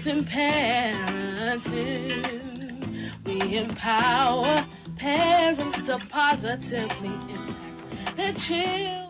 Amazing parenting. We empower parents to positively impact their children.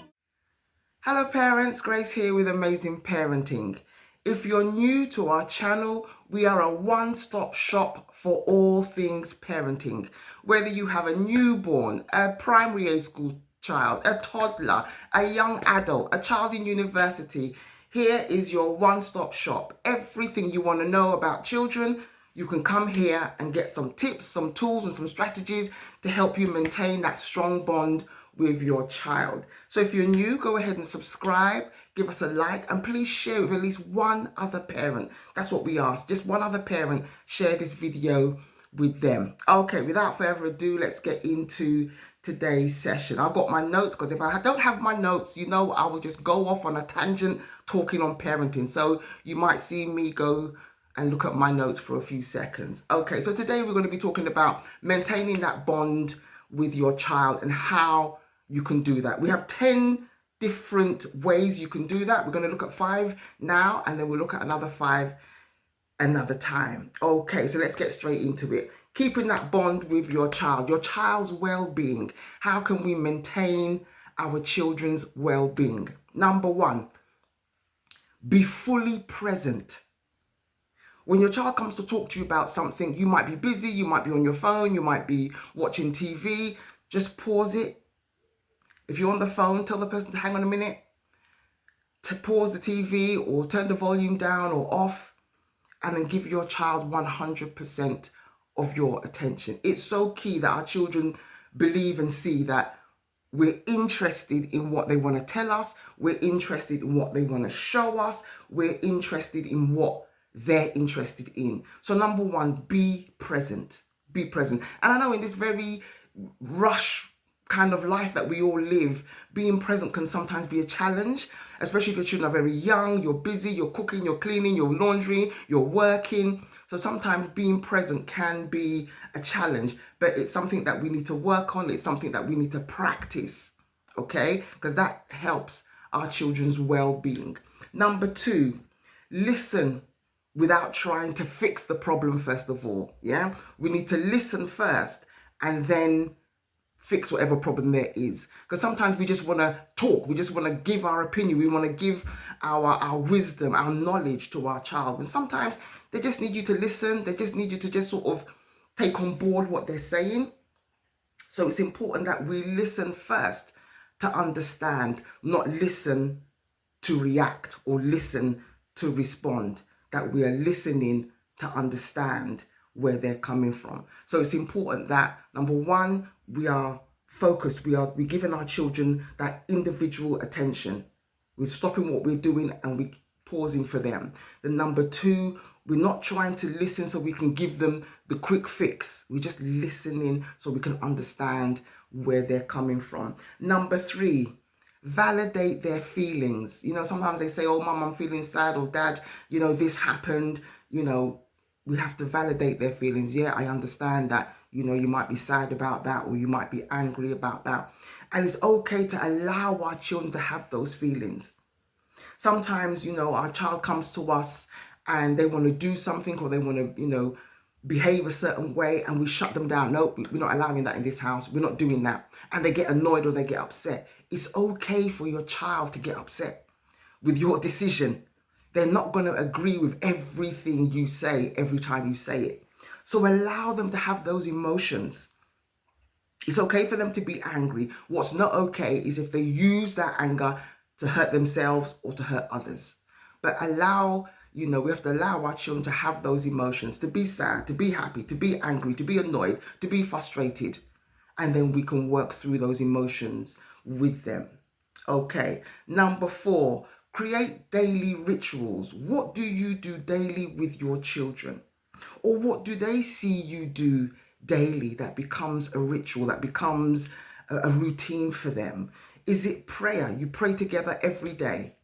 Hello parents, Grace here with Amazing Parenting. If you're new to our channel, we are a one-stop shop for all things parenting. Whether you have a newborn, a primary age school child, a toddler, a young adult, a child in university, here is your one-stop shop. Everything you want to know about children, you can come here and get some tips, some tools and some strategies to help you maintain that strong bond with your child. So if you're new, go ahead and subscribe, give us a like, and please share with at least one other parent. That's what we ask. Just one other parent, share this video with them. Okay, without further ado, let's get into today's session. I've got my notes because if I don't have my notes, you know, I will just go off on a tangent talking on parenting. So you might see me go and look at my notes for a few seconds. Okay, so today we're going to be talking about maintaining that bond with your child and how you can do that. We have 10 different ways you can do that. We're going to look at 5 now, and then we'll look at another 5 another time. Okay, so let's get straight into it. Keeping that bond with your child's well-being. How can we maintain our children's well-being? Number 1, be fully present. When your child comes to talk to you about something, you might be busy, you might be on your phone, you might be watching TV, just pause it. If you're on the phone, tell the person to hang on a minute, to pause the TV or turn the volume down or off, and then give your child 100% of your attention. It's so key that our children believe and see that we're interested in what they want to tell us, we're interested in what they want to show us, we're interested in what they're interested in. So number 1, be present. Be present. And I know in this very rush kind of life that we all live, being present can sometimes be a challenge, especially if your children are very young, you're busy, you're cooking, you're cleaning, you're laundry, you're working. So sometimes being present can be a challenge, but it's something that we need to work on. It's something that we need to practice, okay? Because that helps our children's well-being. Number 2, listen without trying to fix the problem first of all, yeah? We need to listen first and then fix whatever problem there is. Because sometimes we just want to talk, we just want to give our opinion, we want to give our wisdom, our knowledge to our child. And sometimes they just need you to listen, they just need you to just sort of take on board what they're saying. So it's important that we listen first to understand, not listen to react or listen to respond, that we are listening to understand where they're coming from. So it's important that, number 1, we are focused, we're giving our children that individual attention. We're stopping what we're doing and we're pausing for them. Then number 2, we're not trying to listen so we can give them the quick fix. We're just listening so we can understand where they're coming from. Number 3, validate their feelings. You know, sometimes they say, oh, mom, I'm feeling sad, or dad, you know, this happened. You know, we have to validate their feelings. Yeah, I understand that, you know, you might be sad about that, or you might be angry about that. And it's okay to allow our children to have those feelings. Sometimes, you know, our child comes to us and they want to do something, or they want to, you know, behave a certain way, and we shut them down. No, we're not allowing that in this house. We're not doing that. And they get annoyed or they get upset. It's okay for your child to get upset with your decision. They're not going to agree with everything you say every time you say it. So allow them to have those emotions. It's okay for them to be angry. What's not okay is if they use that anger to hurt themselves or to hurt others. But allow, you know, we have to allow our children to have those emotions, to be sad, to be happy, to be angry, to be annoyed, to be frustrated. And then we can work through those emotions with them. Okay, number 4, create daily rituals. What do you do daily with your children? Or what do they see you do daily that becomes a ritual, that becomes a routine for them? Is it prayer? You pray together every day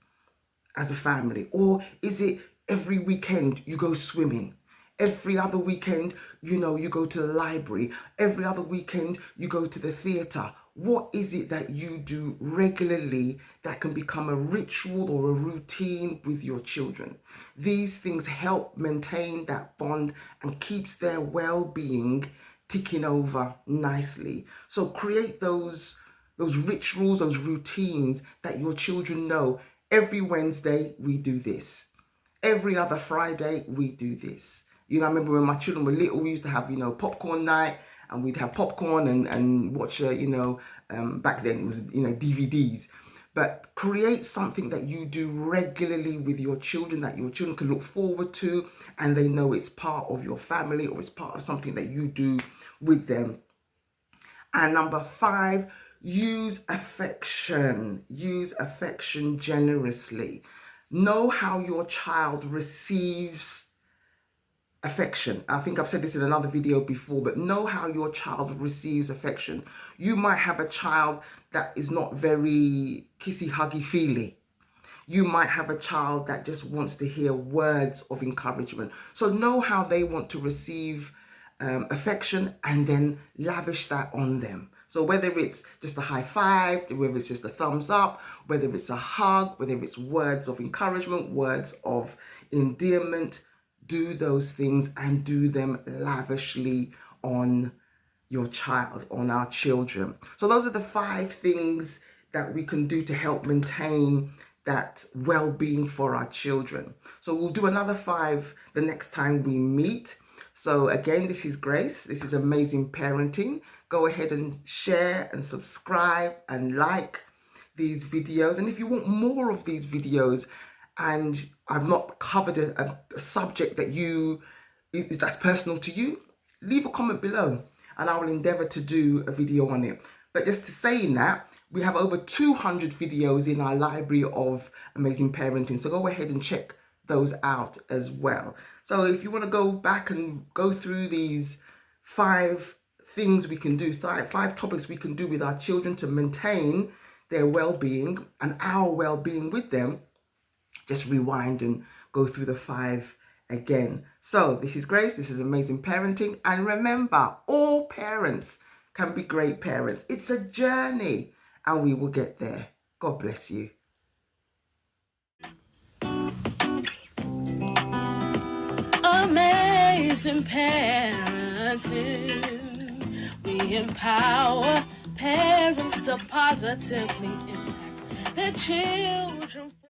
as a family? Or is it every weekend you go swimming? Every other weekend, you go to the library. Every other weekend, you go to the theatre. What is it that you do regularly that can become a ritual or a routine with your children? These things help maintain that bond and keeps their well-being ticking over nicely. So create those rituals, those routines that your children know. Every Wednesday, we do this. Every other Friday, we do this. I remember when my children were little, we used to have, popcorn night, and we'd have popcorn and watch, back then it was, DVDs. But create something that you do regularly with your children that your children can look forward to, and they know it's part of your family or it's part of something that you do with them. And number 5, use affection. Use affection generously. Know how your child receives affection. I think I've said this in another video before, but know how your child receives affection. You might have a child that is not very kissy, huggy, feely. You might have a child that just wants to hear words of encouragement. So know how they want to receive affection and then lavish that on them. So whether it's just a high five, whether it's just a thumbs up, whether it's a hug, whether it's words of encouragement, words of endearment, do those things and do them lavishly on your child, on our children. So those are the 5 things that we can do to help maintain that well-being for our children. So we'll do another 5 the next time we meet. So again, this is Grace. This is Amazing Parenting. Go ahead and share and subscribe and like these videos. And if you want more of these videos and I've not covered a subject that's personal to you, leave a comment below and I will endeavor to do a video on it. But just to saying that, we have over 200 videos in our library of Amazing Parenting. So go ahead and check those out as well. So if you want to go back and go through these 5 things we can do, 5 topics we can do with our children to maintain their well-being and our well-being with them, just rewind and go through the 5 again. So this is Grace, this is Amazing Parenting, and remember, all parents can be great parents. It's a journey and we will get there. God bless you. Amazing parenting. We empower parents to positively impact their children.